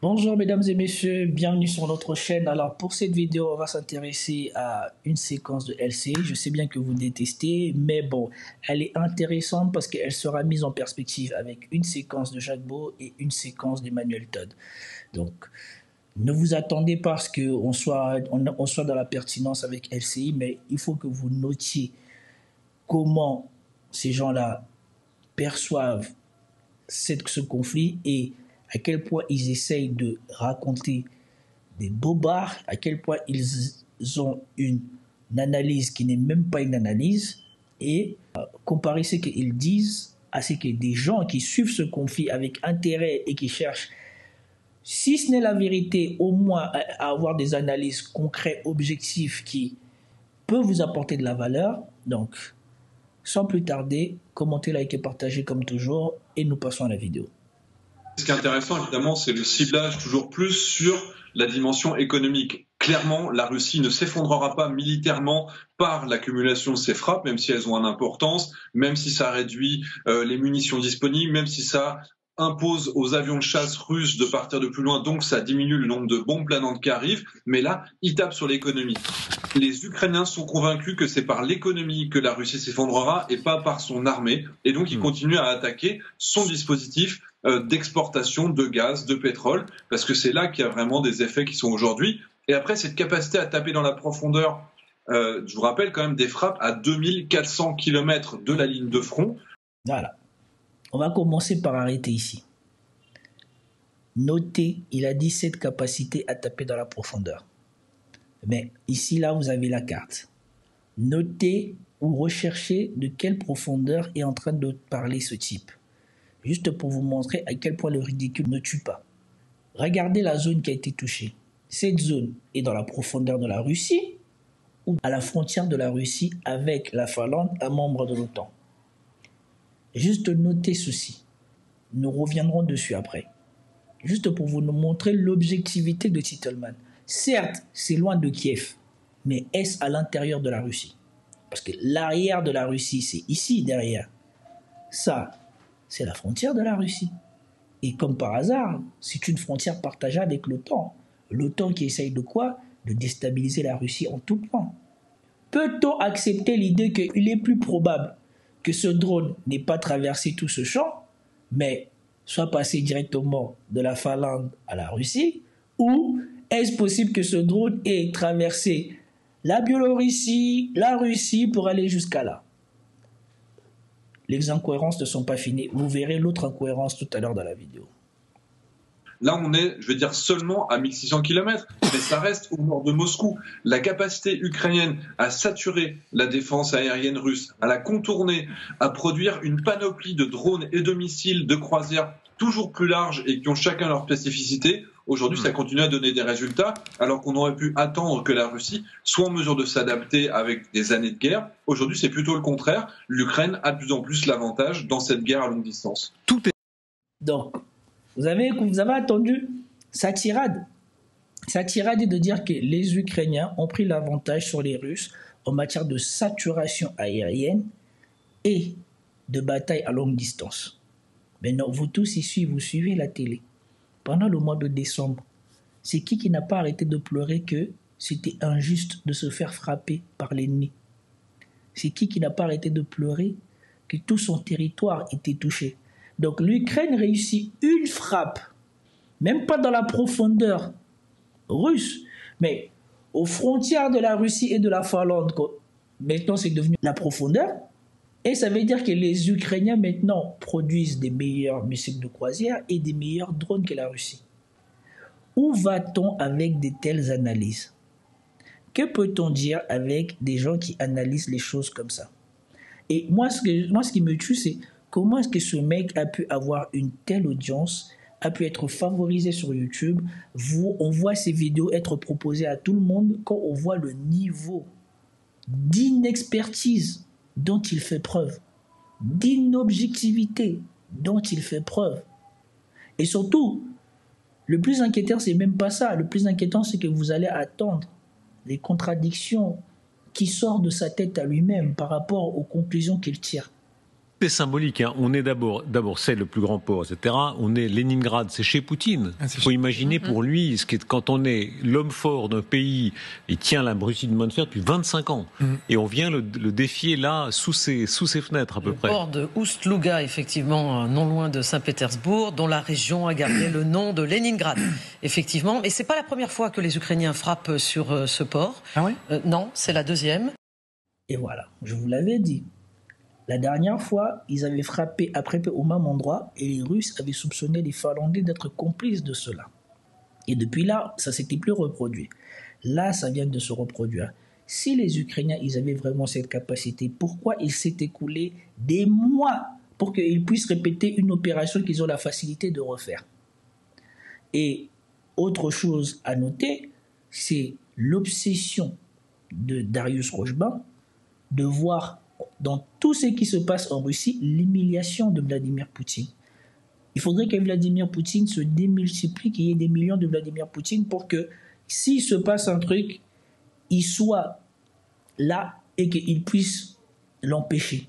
Bonjour mesdames et messieurs, bienvenue sur notre chaîne. Alors pour cette vidéo, on va s'intéresser à une séquence de LCI. Je sais bien que vous détestez, mais bon, elle est intéressante parce qu'elle sera mise en perspective avec une séquence de Jacques Beau et une séquence d'Emmanuel Todd. Donc ne vous attendez pas à ce qu'on soit dans la pertinence avec LCI, mais il faut que vous notiez comment ces gens-là perçoivent ce conflit et à quel point ils essayent de raconter des bobards, à quel point ils ont une analyse qui n'est même pas une analyse, et comparer ce qu'ils disent à ce que des gens qui suivent ce conflit avec intérêt et qui cherchent, si ce n'est la vérité, au moins à avoir des analyses concrètes, objectives qui peuvent vous apporter de la valeur. Donc, sans plus tarder, commentez, likez, partagez comme toujours, et nous passons à la vidéo. Ce qui est intéressant, évidemment, c'est le ciblage toujours plus sur la dimension économique. Clairement, la Russie ne s'effondrera pas militairement par l'accumulation de ces frappes, même si elles ont une importance, même si ça réduit les munitions disponibles, même si ça impose aux avions de chasse russes de partir de plus loin, donc ça diminue le nombre de bombes planantes qui arrivent, mais là, ils tapent sur l'économie. Les Ukrainiens sont convaincus que c'est par l'économie que la Russie s'effondrera et pas par son armée, et donc ils continuent à attaquer son dispositif d'exportation de gaz, de pétrole, parce que c'est là qu'il y a vraiment des effets qui sont aujourd'hui. Et après, cette capacité à taper dans la profondeur, je vous rappelle quand même des frappes à 2400 km de la ligne de front. Voilà. On va commencer par arrêter ici. Notez, il a dit cette capacité à taper dans la profondeur. Mais ici, là, vous avez la carte. Notez ou recherchez de quelle profondeur est en train de parler ce type. Juste pour vous montrer à quel point le ridicule ne tue pas. Regardez la zone qui a été touchée. Cette zone est dans la profondeur de la Russie ou à la frontière de la Russie avec la Finlande, un membre de l'OTAN. Juste notez ceci. Nous reviendrons dessus après. Juste pour vous montrer l'objectivité de Titelman. Certes, c'est loin de Kiev, mais est-ce à l'intérieur de la Russie? Parce que l'arrière de la Russie, c'est ici, derrière. Ça, c'est la frontière de la Russie. Et comme par hasard, c'est une frontière partagée avec l'OTAN. L'OTAN qui essaye de quoi? De déstabiliser la Russie en tout point. Peut-on accepter l'idée qu'il est plus probable que ce drone n'ait pas traversé tout ce champ, mais soit passé directement de la Finlande à la Russie, ou est-ce possible que ce drone ait traversé la Biélorussie, la Russie pour aller jusqu'à là? Les incohérences ne sont pas finies. Vous verrez l'autre incohérence tout à l'heure dans la vidéo. Là, on est, je veux dire, seulement à 1600 km, mais ça reste au nord de Moscou. La capacité ukrainienne à saturer la défense aérienne russe, à la contourner, à produire une panoplie de drones et de missiles de croisière toujours plus larges et qui ont chacun leur spécificité, aujourd'hui, ça continue à donner des résultats, alors qu'on aurait pu attendre que la Russie soit en mesure de s'adapter avec des années de guerre. Aujourd'hui, c'est plutôt le contraire. L'Ukraine a de plus en plus l'avantage dans cette guerre à longue distance. Donc, vous avez entendu sa tirade. Sa tirade est de dire que les Ukrainiens ont pris l'avantage sur les Russes en matière de saturation aérienne et de bataille à longue distance. Maintenant, vous tous ici, vous suivez la télé. Pendant le mois de décembre, c'est qui n'a pas arrêté de pleurer que c'était injuste de se faire frapper par l'ennemi? C'est qui n'a pas arrêté de pleurer que tout son territoire était touché? Donc l'Ukraine réussit une frappe, même pas dans la profondeur russe, mais aux frontières de la Russie et de la Finlande. Maintenant, c'est devenu la profondeur. Et ça veut dire que les Ukrainiens, maintenant, produisent des meilleurs missiles de croisière et des meilleurs drones que la Russie. Où va-t-on avec de telles analyses? Que peut-on dire avec des gens qui analysent les choses comme ça? Et moi, ce qui me tue, c'est comment est-ce que ce mec a pu avoir une telle audience, a pu être favorisé sur YouTube. On voit ces vidéos être proposées à tout le monde quand on voit le niveau d'inexpertise dont il fait preuve, d'inobjectivité dont il fait preuve. Et surtout, le plus inquiétant, c'est même pas ça. Le plus inquiétant, c'est que vous allez attendre les contradictions qui sortent de sa tête à lui-même par rapport aux conclusions qu'il tire. C'est symbolique. Hein. On est d'abord, c'est le plus grand port, etc. On est Leningrad, c'est chez Poutine. Il faut imaginer pour lui, quand on est l'homme fort d'un pays, il tient la Russie de main de fer depuis 25 ans. Et on vient le défier là, sous ses fenêtres à peu près. Le port de Oust-Louga, effectivement, non loin de Saint-Pétersbourg, dont la région a gardé le nom de Leningrad. Effectivement, mais c'est pas la première fois que les Ukrainiens frappent sur ce port. Ah oui non, c'est la deuxième. Et voilà, je vous l'avais dit. La dernière fois, ils avaient frappé après peu au même endroit et les Russes avaient soupçonné les Finlandais d'être complices de cela. Et depuis là, ça s'était plus reproduit. Là, ça vient de se reproduire. Si les Ukrainiens, ils avaient vraiment cette capacité, pourquoi il s'est écoulé des mois pour qu'ils puissent répéter une opération qu'ils ont la facilité de refaire? Et autre chose à noter, c'est l'obsession de Darius Rojban de voir dans tout ce qui se passe en Russie l'humiliation de Vladimir Poutine. Il faudrait que Vladimir Poutine se démultiplie, qu'il y ait des millions de Vladimir Poutine pour que s'il se passe un truc, il soit là et qu'il puisse l'empêcher.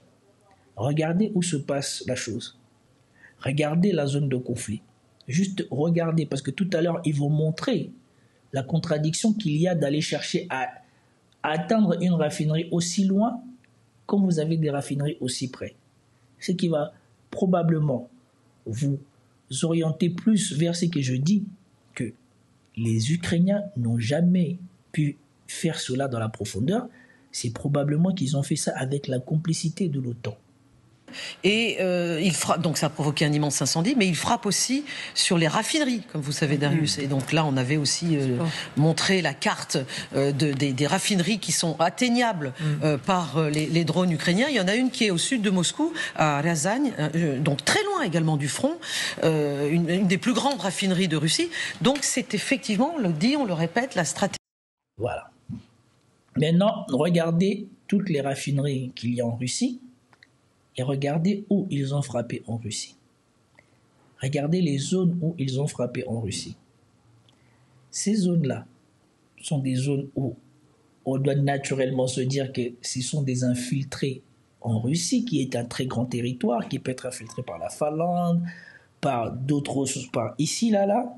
Regardez où se passe la chose. Regardez la zone de conflit. Juste regardez, parce que tout à l'heure, ils vont montrer la contradiction qu'il y a d'aller chercher à atteindre une raffinerie aussi loin quand vous avez des raffineries aussi près. Ce qui va probablement vous orienter plus vers ce que je dis, que les Ukrainiens n'ont jamais pu faire cela dans la profondeur. C'est probablement qu'ils ont fait ça avec la complicité de l'OTAN. Et il frappe, donc ça a provoqué un immense incendie, mais il frappe aussi sur les raffineries, comme vous savez, Darius. Et donc là, on avait aussi montré la carte des raffineries qui sont atteignables par les drones ukrainiens. Il y en a une qui est au sud de Moscou, à Ryazaň, donc très loin également du front, une des plus grandes raffineries de Russie. Donc c'est effectivement, on le dit, on le répète, la stratégie. Voilà. Maintenant, regardez toutes les raffineries qu'il y a en Russie. Et regardez où ils ont frappé en Russie. Regardez les zones où ils ont frappé en Russie. Ces zones-là sont des zones où on doit naturellement se dire que ce sont des infiltrés en Russie, qui est un très grand territoire, qui peut être infiltré par la Finlande, par d'autres ressources, par ici, là,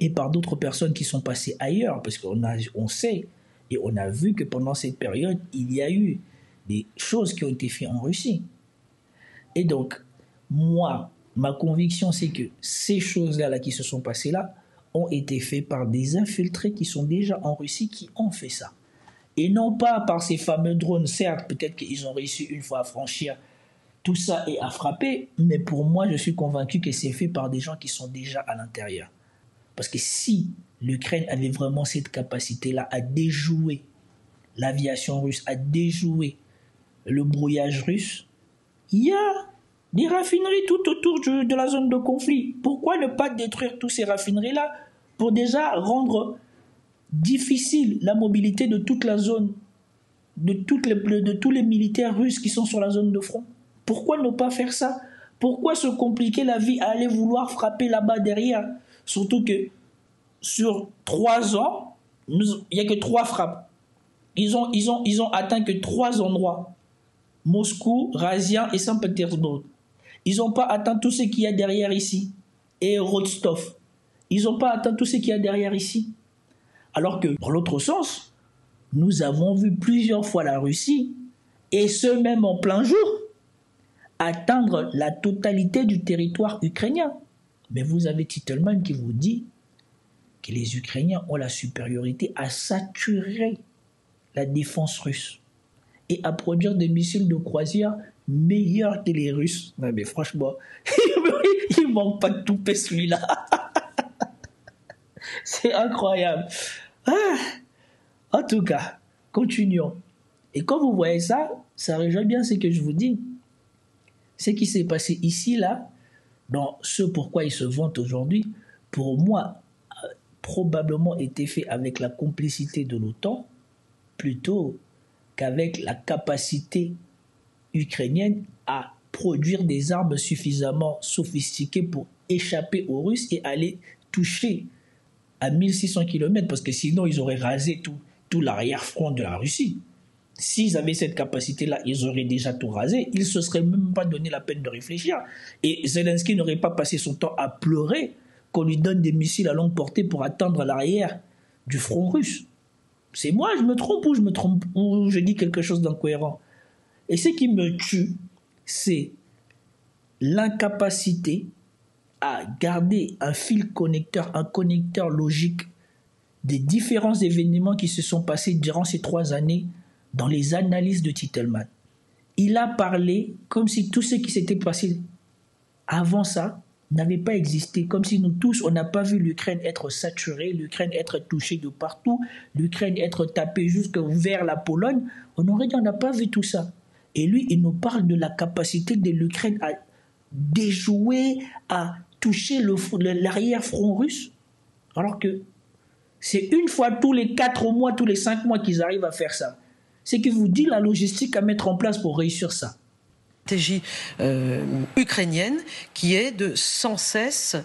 et par d'autres personnes qui sont passées ailleurs, parce qu'on sait et on a vu que pendant cette période, il y a eu des choses qui ont été faites en Russie. Et donc, moi, ma conviction, c'est que ces choses-là qui se sont passées là ont été faites par des infiltrés qui sont déjà en Russie, qui ont fait ça. Et non pas par ces fameux drones. Certes, peut-être qu'ils ont réussi une fois à franchir tout ça et à frapper, mais pour moi, je suis convaincu que c'est fait par des gens qui sont déjà à l'intérieur. Parce que si l'Ukraine avait vraiment cette capacité-là à déjouer l'aviation russe, à déjouer le brouillage russe, il y a des raffineries tout autour de la zone de conflit. Pourquoi ne pas détruire toutes ces raffineries-là pour déjà rendre difficile la mobilité de toute la zone, de tous les militaires russes qui sont sur la zone de front? Pourquoi ne pas faire ça? Pourquoi se compliquer la vie à aller vouloir frapper là-bas derrière? Surtout que sur 3 ans, il n'y a que 3 frappes. Ils ont atteint que 3 endroits. Moscou, Ryazaň et Saint-Pétersbourg. Ils n'ont pas atteint tout ce qu'il y a derrière ici. Et Rostov. Ils n'ont pas atteint tout ce qu'il y a derrière ici. Alors que, dans l'autre sens, nous avons vu plusieurs fois la Russie, et ce même en plein jour, atteindre la totalité du territoire ukrainien. Mais vous avez Titelman qui vous dit que les Ukrainiens ont la supériorité à saturer la défense russe et à produire des missiles de croisière meilleurs que les Russes. Non mais franchement, il manque pas de toupet celui-là. C'est incroyable. En tout cas, continuons. Et quand vous voyez ça, ça rejoint bien ce que je vous dis. Ce qui s'est passé ici, là, dans ce pourquoi ils se vantent aujourd'hui, pour moi, probablement été fait avec la complicité de l'OTAN, plutôt qu'avec la capacité ukrainienne à produire des armes suffisamment sophistiquées pour échapper aux Russes et aller toucher à 1600 km, parce que sinon ils auraient rasé tout l'arrière-front de la Russie. S'ils avaient cette capacité-là, ils auraient déjà tout rasé. Ils ne se seraient même pas donné la peine de réfléchir. Et Zelensky n'aurait pas passé son temps à pleurer qu'on lui donne des missiles à longue portée pour atteindre l'arrière du front russe. C'est moi, je me trompe ou je dis quelque chose d'incohérent. Et ce qui me tue, c'est l'incapacité à garder un fil connecteur, un connecteur logique des différents événements qui se sont passés durant ces 3 années dans les analyses de Titelman. Il a parlé comme si tout ce qui s'était passé avant ça n'avait pas existé, comme si nous tous, on n'a pas vu l'Ukraine être saturée, l'Ukraine être touchée de partout, l'Ukraine être tapée jusque vers la Pologne. On aurait dit on n'a pas vu tout ça. Et lui, il nous parle de la capacité de l'Ukraine à déjouer, à toucher l'arrière-front russe, alors que c'est une fois tous les 4 mois, tous les 5 mois qu'ils arrivent à faire ça. C'est qui vous dit la logistique à mettre en place pour réussir ça. Stratégie ukrainienne qui est de sans cesse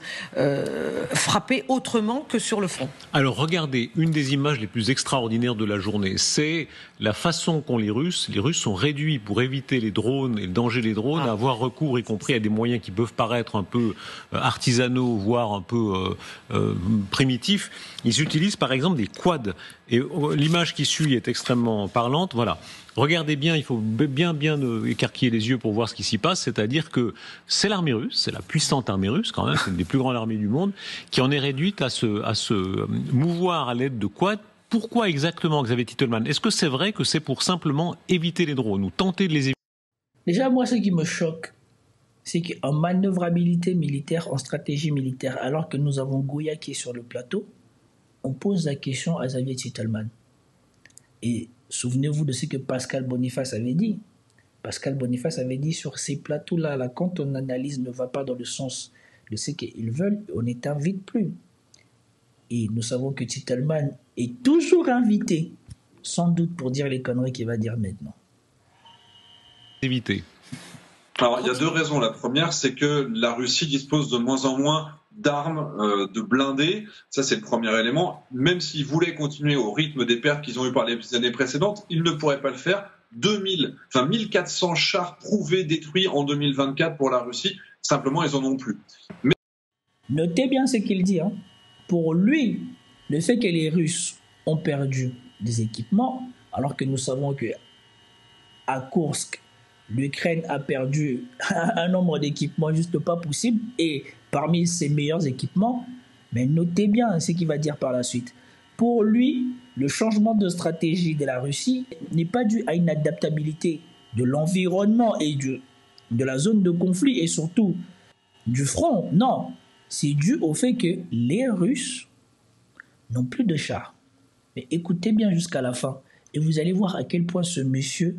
frapper autrement que sur le front. Alors regardez, une des images les plus extraordinaires de la journée, c'est la façon qu'ont les Russes sont réduits pour éviter les drones et le danger des drones à avoir recours y compris à des moyens qui peuvent paraître un peu artisanaux, voire un peu primitifs. Ils utilisent par exemple des quads et l'image qui suit est extrêmement parlante. Voilà. Regardez bien, il faut bien écarquiller les yeux pour voir ce qui s'y passe, c'est-à-dire que c'est l'armée russe, c'est la puissante armée russe quand même, c'est une des plus grandes armées du monde, qui en est réduite à se mouvoir à l'aide de quads. Pourquoi exactement, Xavier Titelman? Est-ce que c'est vrai que c'est pour simplement éviter les drones ou tenter de les éviter? Déjà, moi, ce qui me choque, c'est qu'en manœuvrabilité militaire, en stratégie militaire, alors que nous avons Gouya qui est sur le plateau, on pose la question à Xavier Titelman. Et souvenez-vous de ce que Pascal Boniface avait dit. Pascal Boniface avait dit sur ces plateaux-là, là, quand ton analyse ne va pas dans le sens de ce qu'ils veulent, on ne t'invite plus. Et nous savons que Titelman est toujours invité, sans doute pour dire les conneries qu'il va dire maintenant. Éviter. Alors, il y a 2 raisons. La première, c'est que la Russie dispose de moins en moins d'armes, de blindés. Ça, c'est le premier élément. Même s'ils voulaient continuer au rythme des pertes qu'ils ont eues par les années précédentes, ils ne pourraient pas le faire. 1400 chars prouvés détruits en 2024 pour la Russie. Simplement, ils en ont plus. Mais... Notez bien ce qu'il dit. Pour lui, le fait que les Russes ont perdu des équipements, alors que nous savons que à Koursk, l'Ukraine a perdu un nombre d'équipements juste pas possible, et parmi ses meilleurs équipements, mais notez bien ce qu'il va dire par la suite. Pour lui, le changement de stratégie de la Russie n'est pas dû à une adaptabilité de l'environnement et de la zone de conflit et surtout du front. Non, c'est dû au fait que les Russes n'ont plus de chars. Mais écoutez bien jusqu'à la fin et vous allez voir à quel point ce monsieur,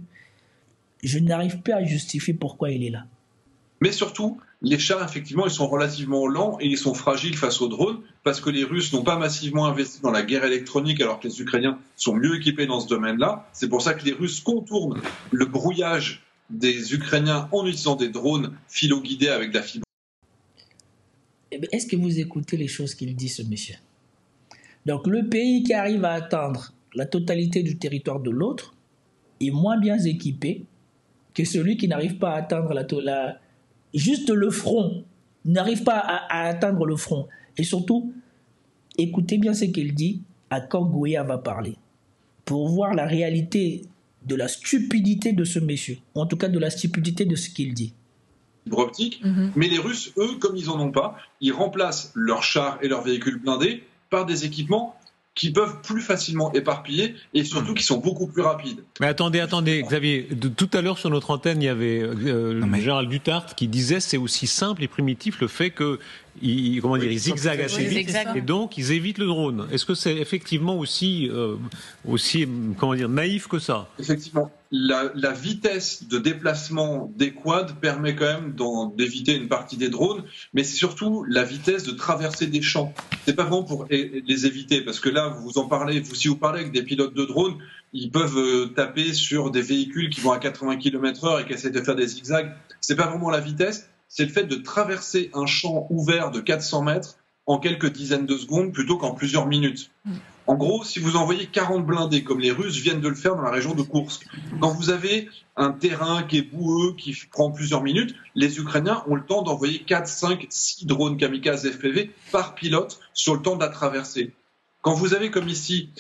je n'arrive pas à justifier pourquoi il est là. Mais surtout, les chars, effectivement, ils sont relativement lents et ils sont fragiles face aux drones parce que les Russes n'ont pas massivement investi dans la guerre électronique alors que les Ukrainiens sont mieux équipés dans ce domaine-là. C'est pour ça que les Russes contournent le brouillage des Ukrainiens en utilisant des drones philo-guidés avec de la fibre. Est-ce que vous écoutez les choses qu'il dit, ce monsieur? Donc, le pays qui arrive à atteindre la totalité du territoire de l'autre est moins bien équipé que celui qui n'arrive pas à atteindre juste le front, n'arrive pas à atteindre le front. Et surtout, écoutez bien ce qu'il dit à quand Gouya va parler, pour voir la réalité de la stupidité de ce monsieur, en tout cas de la stupidité de ce qu'il dit. Optique, mais les Russes, eux, comme ils n'en ont pas, ils remplacent leurs chars et leurs véhicules blindés par des équipements qui peuvent plus facilement éparpiller et surtout qui sont beaucoup plus rapides. Mais attendez, Xavier, tout à l'heure sur notre antenne, il y avait le général Dutart qui disait c'est aussi simple et primitif le fait que ils zigzaguent assez vite et donc ils évitent le drone. Est-ce que c'est effectivement aussi naïf que ça? Effectivement. La vitesse de déplacement des quads permet quand même d'éviter une partie des drones, mais c'est surtout la vitesse de traverser des champs. C'est pas vraiment pour les éviter, parce que là, si vous parlez avec des pilotes de drones, ils peuvent taper sur des véhicules qui vont à 80 km/h et qui essaient de faire des zigzags. C'est pas vraiment la vitesse, c'est le fait de traverser un champ ouvert de 400 mètres en quelques dizaines de secondes plutôt qu'en plusieurs minutes. En gros, si vous envoyez 40 blindés, comme les Russes viennent de le faire dans la région de Koursk, quand vous avez un terrain qui est boueux, qui prend plusieurs minutes, les Ukrainiens ont le temps d'envoyer 4, 5, 6 drones kamikazes FPV par pilote sur le temps de la traversée. Quand vous avez comme ici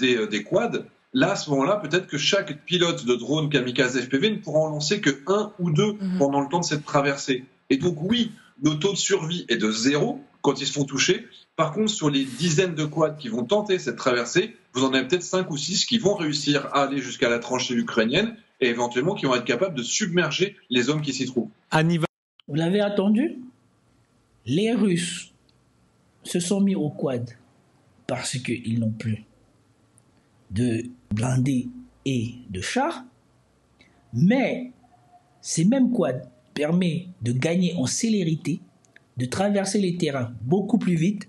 des quads, là, à ce moment-là, peut-être que chaque pilote de drone kamikaze FPV ne pourra en lancer que 1 ou 2 pendant le temps de cette traversée. Et donc oui, le taux de survie est de 0 quand ils se font toucher. Par contre, sur les dizaines de quads qui vont tenter cette traversée, vous en avez peut-être 5 ou 6 qui vont réussir à aller jusqu'à la tranchée ukrainienne et éventuellement qui vont être capables de submerger les hommes qui s'y trouvent. Vous l'avez attendu? Les Russes se sont mis au quad parce qu'ils n'ont plus de blindés et de chars, mais ces mêmes quads permettent de gagner en célérité, de traverser les terrains beaucoup plus vite,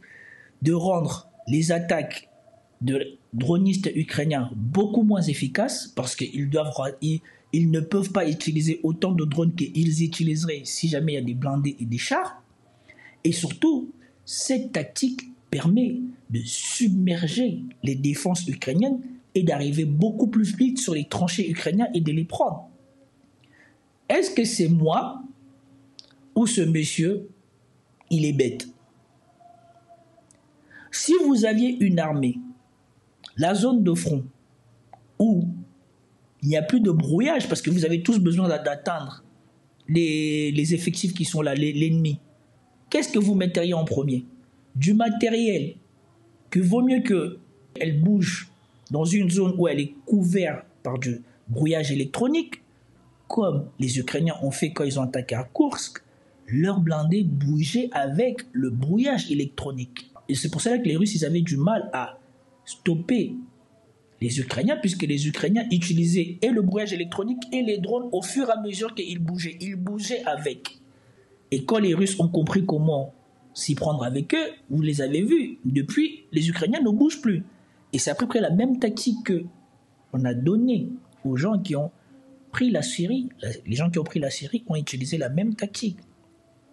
de rendre les attaques de dronistes ukrainiens beaucoup moins efficaces parce qu'ils ne peuvent pas utiliser autant de drones qu'ils utiliseraient si jamais il y a des blindés et des chars. Et surtout, cette tactique permet de submerger les défenses ukrainiennes et d'arriver beaucoup plus vite sur les tranchées ukrainiennes et de les prendre. Est-ce que c'est moi ou ce monsieur, il est bête? Si vous aviez une armée, la zone de front, où il n'y a plus de brouillage, parce que vous avez tous besoin d'atteindre les effectifs qui sont là, l'ennemi, qu'est-ce que vous metteriez en premier? Du matériel, que vaut mieux qu'elle bouge dans une zone où elle est couverte par du brouillage électronique, comme les Ukrainiens ont fait quand ils ont attaqué à Koursk, leurs blindés bougeaient avec le brouillage électronique. Et c'est pour ça que les Russes, ils avaient du mal à stopper les Ukrainiens, puisque les Ukrainiens utilisaient et le brouillage électronique et les drones au fur et à mesure qu'ils bougeaient. Ils bougeaient avec. Et quand les Russes ont compris comment s'y prendre avec eux, vous les avez vus, depuis, les Ukrainiens ne bougent plus. Et c'est à peu près la même tactique qu'on a donnée aux gens qui ont pris la Syrie. Les gens qui ont pris la Syrie ont utilisé la même tactique.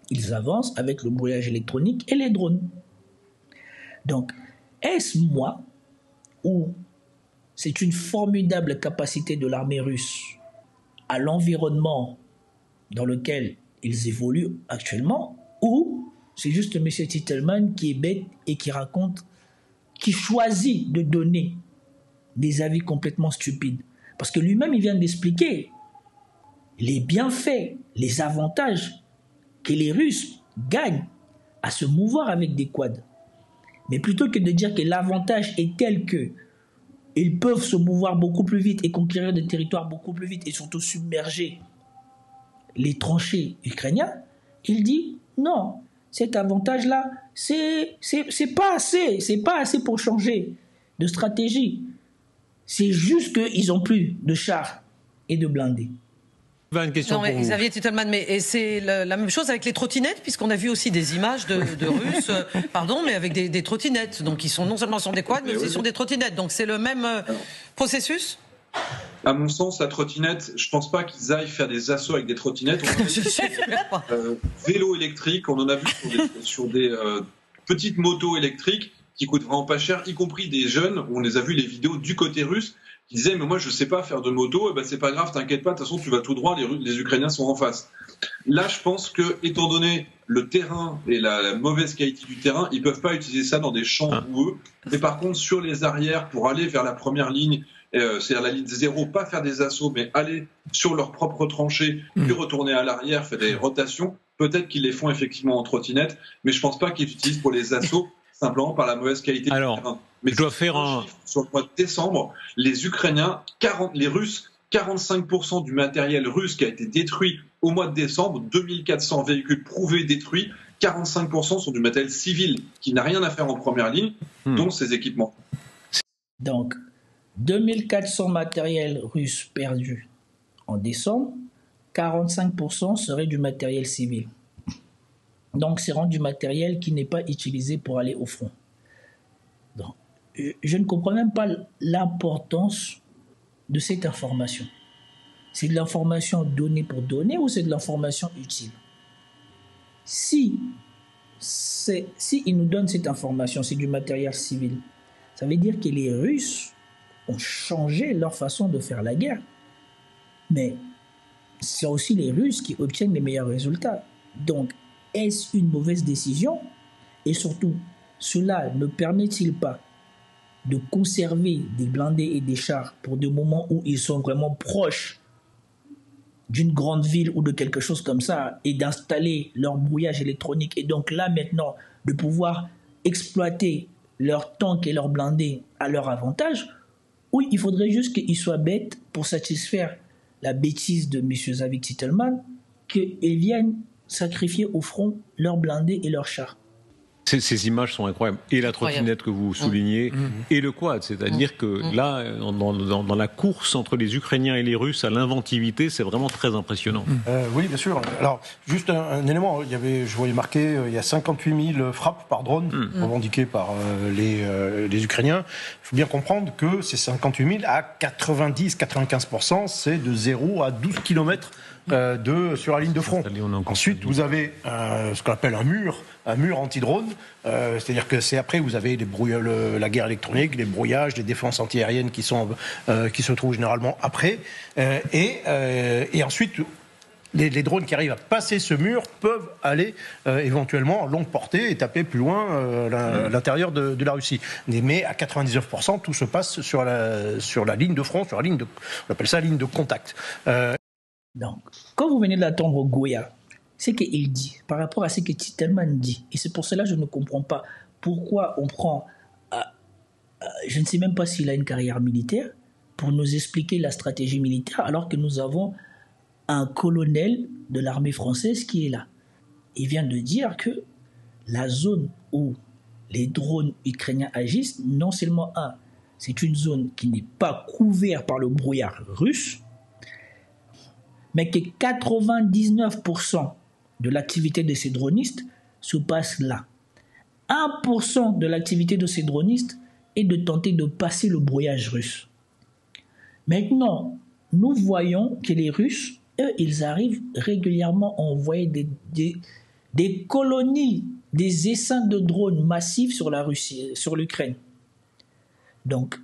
Ils avancent avec le brouillage électronique et les drones. Donc, est-ce moi ou c'est une formidable capacité de l'armée russe à l'environnement dans lequel ils évoluent actuellement, ou c'est juste M. Titelman qui est bête et qui choisit de donner des avis complètement stupides? Parce que lui-même, il vient d'expliquer les bienfaits, les avantages que les Russes gagnent à se mouvoir avec des quads. Mais plutôt que de dire que l'avantage est tel qu'ils peuvent se mouvoir beaucoup plus vite et conquérir des territoires beaucoup plus vite et surtout submerger les tranchées ukrainiennes, il dit non, cet avantage-là, c'est pas assez, c'est pas assez pour changer de stratégie. C'est juste qu'ils n'ont plus de chars et de blindés. Une question non, mais pour vous. Xavier Titelman, mais c'est la même chose avec les trottinettes, puisqu'on a vu aussi des images de Russes, mais avec des trottinettes, donc ils sont non seulement sur des quads, mais aussi sur des trottinettes. Donc c'est le même processus? À mon sens, la trottinette, je ne pense pas qu'ils aillent faire des assauts avec des trottinettes. Vélo électrique, on en a vu sur des petites motos électriques qui coûtent vraiment pas cher, y compris des jeunes. On les a vu les vidéos du côté russe qui disaient mais moi je sais pas faire de moto, c'est pas grave, t'inquiète pas, de toute façon tu vas tout droit, les Ukrainiens sont en face. Là, je pense que étant donné le terrain et la mauvaise qualité du terrain, ils peuvent pas utiliser ça dans des champs boueux. Mais par contre, sur les arrières, pour aller vers la première ligne, c'est-à-dire la ligne 0, pas faire des assauts, mais aller sur leur propre tranchée, puis retourner à l'arrière, faire des rotations. Peut-être qu'ils les font effectivement en trottinette, mais je pense pas qu'ils l'utilisent pour les assauts, simplement par la mauvaise qualité du terrain. Mais je dois faire un... Sur le mois de décembre, les Ukrainiens, les Russes, 45% du matériel russe qui a été détruit au mois de décembre, 2400 véhicules prouvés détruits, 45% sont du matériel civil qui n'a rien à faire en première ligne, dont ces équipements. Donc, 2400 matériels russes perdus en décembre, 45% serait du matériel civil. Donc, c'est du matériel qui n'est pas utilisé pour aller au front. Donc, je ne comprends même pas l'importance de cette information. C'est de l'information donnée pour donner ou c'est de l'information utile? Si s'ils nous donnent cette information, c'est du matériel civil, ça veut dire que les Russes ont changé leur façon de faire la guerre. Mais c'est aussi les Russes qui obtiennent les meilleurs résultats. Donc, est-ce une mauvaise décision? Et surtout, cela ne permet-il pas de conserver des blindés et des chars pour des moments où ils sont vraiment proches d'une grande ville ou de quelque chose comme ça, et d'installer leur brouillage électronique, et donc là maintenant de pouvoir exploiter leurs tanks et leurs blindés à leur avantage, ou il faudrait juste qu'ils soient bêtes pour satisfaire la bêtise de M. Zavik Titelman, qu'ils viennent sacrifier au front leurs blindés et leurs chars. Ces images sont incroyables. Et la trottinette que vous soulignez, et le quad. C'est-à-dire que là, dans la course entre les Ukrainiens et les Russes à l'inventivité, c'est vraiment très impressionnant. Oui, bien sûr. Alors, juste un élément. Je voyais marqué, il y a 58 000 frappes par drone revendiquées par les Ukrainiens. Il faut bien comprendre que ces 58 000, à 90-95%, c'est de 0 à 12 km sur la ligne de front. Ensuite, vous avez ce qu'on appelle un mur anti-drone, c'est-à-dire que c'est après vous avez la guerre électronique, les brouillages, les défenses antiaériennes qui se trouvent généralement après, et ensuite les drones qui arrivent à passer ce mur peuvent aller éventuellement en longue portée et taper plus loin l'intérieur de la Russie. Mais à 99%, tout se passe sur la ligne de front, on appelle ça ligne de contact. Donc, quand vous venez de l'attendre Goya, c'est qu'il dit, par rapport à ce que Titelman dit, et c'est pour cela que je ne comprends pas pourquoi on prend, je ne sais même pas s'il a une carrière militaire, pour nous expliquer la stratégie militaire, alors que nous avons un colonel de l'armée française qui est là. Il vient de dire que la zone où les drones ukrainiens agissent, non seulement c'est une zone qui n'est pas couverte par le brouillard russe, mais que 99% de l'activité de ces dronistes se passe là. 1% de l'activité de ces dronistes est de tenter de passer le brouillage russe. Maintenant, nous voyons que les Russes, eux, ils arrivent régulièrement à envoyer des colonies, des essaims de drones massifs sur la Russie, sur l'Ukraine. Donc,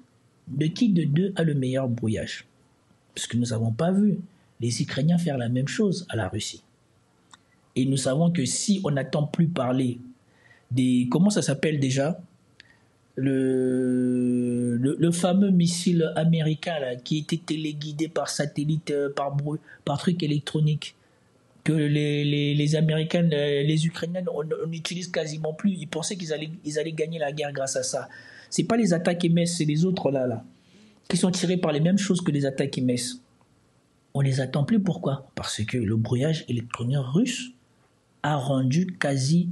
de qui de deux a le meilleur brouillage? Parce que nous n'avons pas vu les Ukrainiens faire la même chose à la Russie. Et nous savons que si on n'entend plus parler des... Comment ça s'appelle déjà? Le fameux missile américain là, qui était téléguidé par satellite, par truc électronique, que les Américains, les Ukrainiens, on n'utilise quasiment plus. Ils pensaient qu'ils allaient gagner la guerre grâce à ça. Ce n'est pas les attaques MS, c'est les autres là, qui sont tirés par les mêmes choses que les attaques MS. On les attend plus, pourquoi? Parce que le brouillage électronique russe a rendu quasi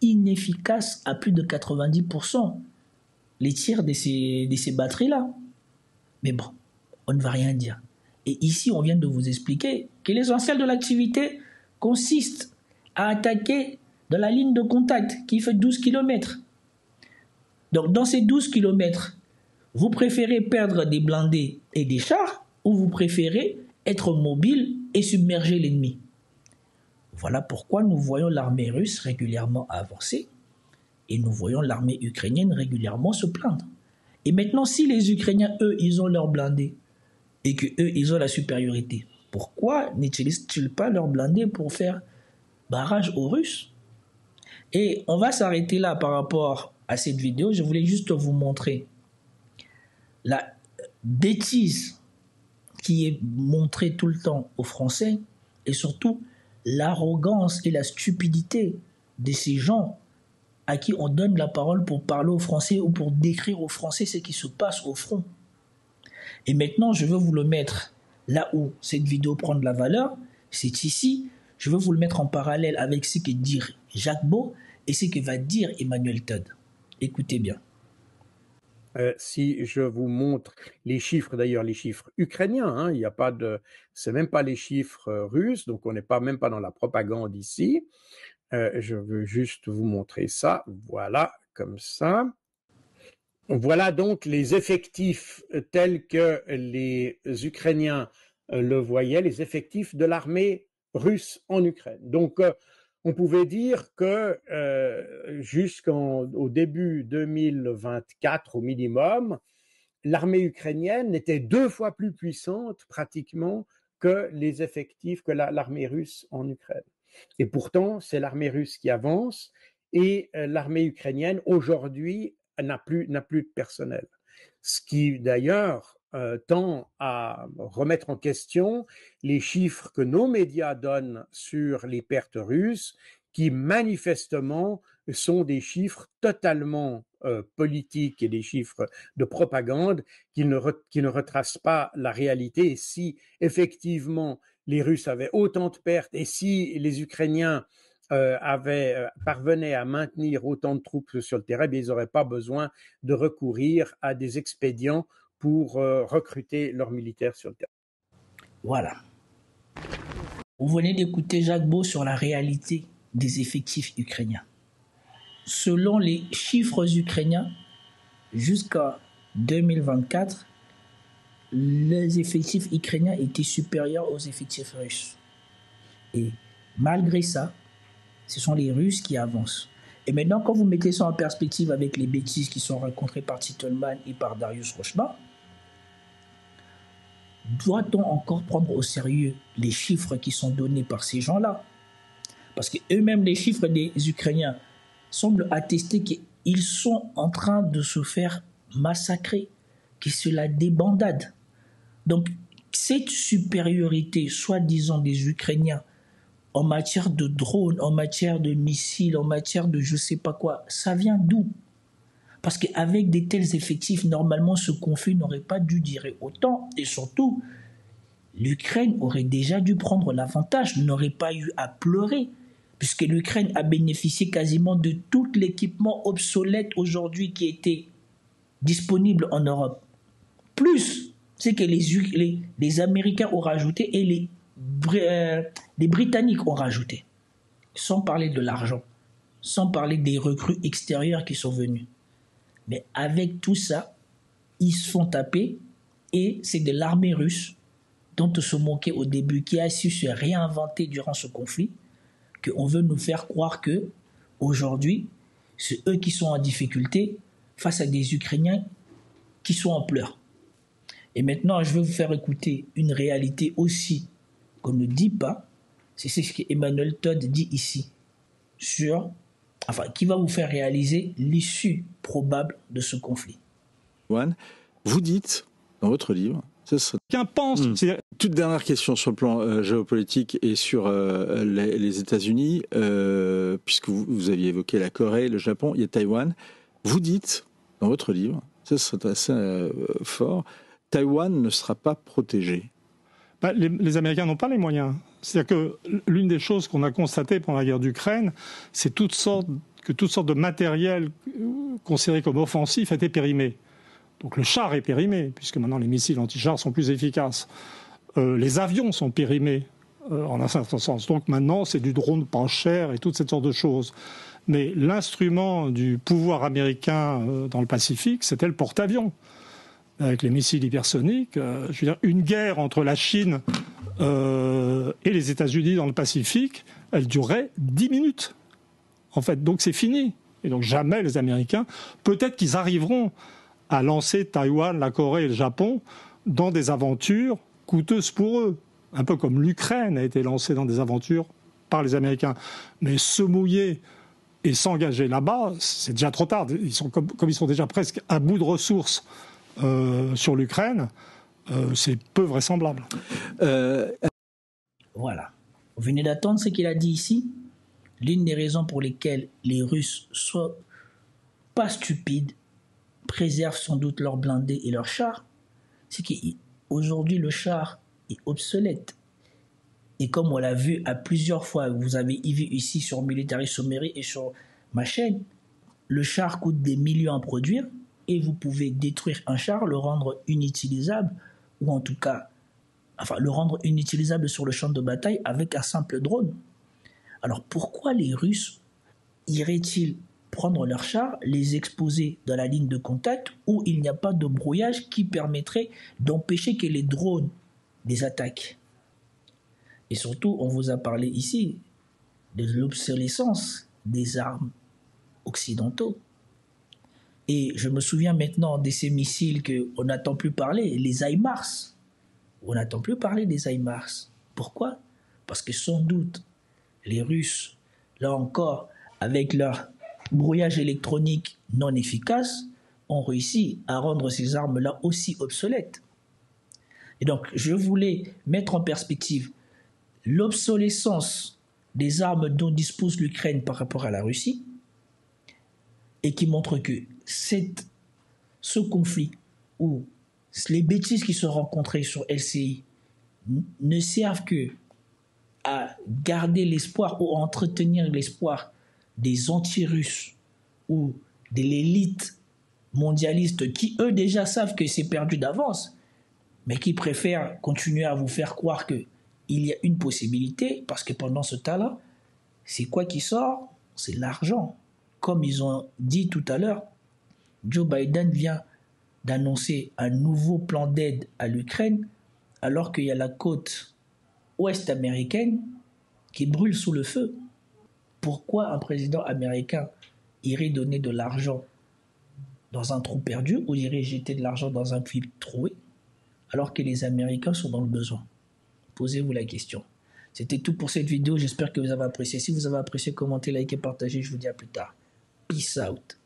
inefficace à plus de 90% les tirs de ces batteries-là. Mais bon, on ne va rien dire. Et ici, on vient de vous expliquer que l'essentiel de l'activité consiste à attaquer dans la ligne de contact qui fait 12 km. Donc, dans ces 12 km, vous préférez perdre des blindés et des chars ou vous préférez être mobile et submerger l'ennemi. Voilà pourquoi nous voyons l'armée russe régulièrement avancer et nous voyons l'armée ukrainienne régulièrement se plaindre. Et maintenant, si les Ukrainiens, eux, ils ont leurs blindés et qu'eux, ils ont la supériorité, pourquoi n'utilisent-ils pas leurs blindés pour faire barrage aux Russes? Et on va s'arrêter là par rapport à cette vidéo. Je voulais juste vous montrer la bêtise qui est montrée tout le temps aux Français et surtout l'arrogance et la stupidité de ces gens à qui on donne la parole pour parler aux Français ou pour décrire aux Français ce qui se passe au front. Et maintenant, je veux vous le mettre là où cette vidéo prend de la valeur, c'est ici. Je veux vous le mettre en parallèle avec ce que dit Jacques Beau et ce que va dire Emmanuel Todd. Écoutez bien. Si je vous montre les chiffres, d'ailleurs les chiffres ukrainiens, il n'y a pas c'est même pas les chiffres russes, donc on n'est même pas dans la propagande ici. Je veux juste vous montrer ça, voilà, comme ça. Voilà donc les effectifs tels que les Ukrainiens le voyaient, les effectifs de l'armée russe en Ukraine. Donc on pouvait dire que jusqu'au début 2024 au minimum, l'armée ukrainienne était 2 fois plus puissante pratiquement que les effectifs que l'armée russe en Ukraine. Et pourtant, c'est l'armée russe qui avance et l'armée ukrainienne aujourd'hui n'a plus de personnel. Ce qui d'ailleurs tend à remettre en question les chiffres que nos médias donnent sur les pertes russes, qui manifestement sont des chiffres totalement politiques et des chiffres de propagande qui ne retracent pas la réalité. Et si effectivement les Russes avaient autant de pertes et si les Ukrainiens parvenaient à maintenir autant de troupes sur le terrain, ils n'auraient pas besoin de recourir à des expédients pour recruter leurs militaires sur le terrain. Voilà. Vous venez d'écouter Jacques Beau sur la réalité des effectifs ukrainiens. Selon les chiffres ukrainiens, jusqu'à 2024, les effectifs ukrainiens étaient supérieurs aux effectifs russes. Et malgré ça, ce sont les Russes qui avancent. Et maintenant, quand vous mettez ça en perspective avec les bêtises qui sont racontées par Titelman et par Darius Rochman, doit-on encore prendre au sérieux les chiffres qui sont donnés par ces gens-là? Parce qu'eux-mêmes, les chiffres des Ukrainiens semblent attester qu'ils sont en train de se faire massacrer, que c'est la débandade. Donc, cette supériorité, soi-disant des Ukrainiens, en matière de drones, en matière de missiles, en matière de je sais pas quoi, ça vient d'où? Parce qu'avec des tels effectifs, normalement, ce conflit n'aurait pas dû durer autant. Et surtout, l'Ukraine aurait déjà dû prendre l'avantage, n'aurait pas eu à pleurer, puisque l'Ukraine a bénéficié quasiment de tout l'équipement obsolète aujourd'hui qui était disponible en Europe. Plus, c'est que les Américains ont rajouté et les Britanniques ont rajouté. Sans parler de l'argent, sans parler des recrues extérieures qui sont venues. Mais avec tout ça, ils se font taper et c'est de l'armée russe dont on se moquait au début, qui a su se réinventer durant ce conflit, qu'on veut nous faire croire que aujourd'hui, c'est eux qui sont en difficulté face à des Ukrainiens qui sont en pleurs. Et maintenant, je vais vous faire écouter une réalité aussi qu'on ne dit pas, c'est ce qu'Emmanuel Todd dit ici, qui va vous faire réaliser l'issue probable de ce conflit. Vous dites, dans votre livre, qu'un pense. Toute dernière question sur le plan géopolitique et sur les États-Unis, puisque vous aviez évoqué la Corée, le Japon, il y a Taïwan. Vous dites, dans votre livre, ça c'est assez fort, Taïwan ne sera pas protégé. Les Américains n'ont pas les moyens. C'est-à-dire que l'une des choses qu'on a constatées pendant la guerre d'Ukraine, c'est que toutes sortes de matériel considéré comme offensif était périmé. Donc le char est périmé, puisque maintenant les missiles anti-chars sont plus efficaces. Les avions sont périmés, en un certain sens. Donc maintenant, c'est du drone pas cher et toutes ces sortes de choses. Mais l'instrument du pouvoir américain dans le Pacifique, c'était le porte-avions. Avec les missiles hypersoniques, je veux dire, une guerre entre la Chine et les États-Unis dans le Pacifique, elle durait 10 minutes. En fait, donc c'est fini. Et donc jamais les Américains, peut-être qu'ils arriveront à lancer Taïwan, la Corée et le Japon dans des aventures coûteuses pour eux. Un peu comme l'Ukraine a été lancée dans des aventures par les Américains. Mais se mouiller et s'engager là-bas, c'est déjà trop tard. Comme ils sont déjà presque à bout de ressources sur l'Ukraine, c'est peu vraisemblable. Voilà. Vous venez d'entendre ce qu'il a dit ici. L'une des raisons pour lesquelles les Russes sont pas stupides, préservent sans doute leurs blindés et leurs chars, c'est qu'aujourd'hui le char est obsolète. Et comme on l'a vu à plusieurs fois, vous avez vu ici sur Military Summary et sur ma chaîne, le char coûte des millions à produire et vous pouvez détruire un char, le rendre inutilisable, ou en tout cas, le rendre inutilisable sur le champ de bataille avec un simple drone. Alors pourquoi les Russes iraient-ils prendre leurs chars, les exposer dans la ligne de contact où il n'y a pas de brouillage qui permettrait d'empêcher que les drones les attaquent? Et surtout, on vous a parlé ici de l'obsolescence des armes occidentaux. Et je me souviens maintenant de ces missiles qu'on n'entend plus parler, les HIMARS. On n'entend plus parler des HIMARS. Pourquoi? Parce que sans doute, les Russes, là encore, avec leur brouillage électronique non efficace, ont réussi à rendre ces armes-là aussi obsolètes. Et donc, je voulais mettre en perspective l'obsolescence des armes dont dispose l'Ukraine par rapport à la Russie, et qui montre que ce conflit, où les bêtises qui sont rencontrées sur LCI ne servent que à garder l'espoir ou à entretenir l'espoir des anti-russes ou de l'élite mondialiste qui, eux, déjà savent que c'est perdu d'avance, mais qui préfèrent continuer à vous faire croire qu'il y a une possibilité, parce que pendant ce temps-là, c'est quoi qui sort? C'est l'argent. Comme ils ont dit tout à l'heure, Joe Biden vient d'annoncer un nouveau plan d'aide à l'Ukraine, alors qu'il y a la côte ouest américaine qui brûle sous le feu. Pourquoi un président américain irait donner de l'argent dans un trou perdu ou irait jeter de l'argent dans un puits troué alors que les Américains sont dans le besoin? Posez-vous la question. C'était tout pour cette vidéo. J'espère que vous avez apprécié. Si vous avez apprécié, commentez, likez, partagez. Je vous dis à plus tard. Peace out.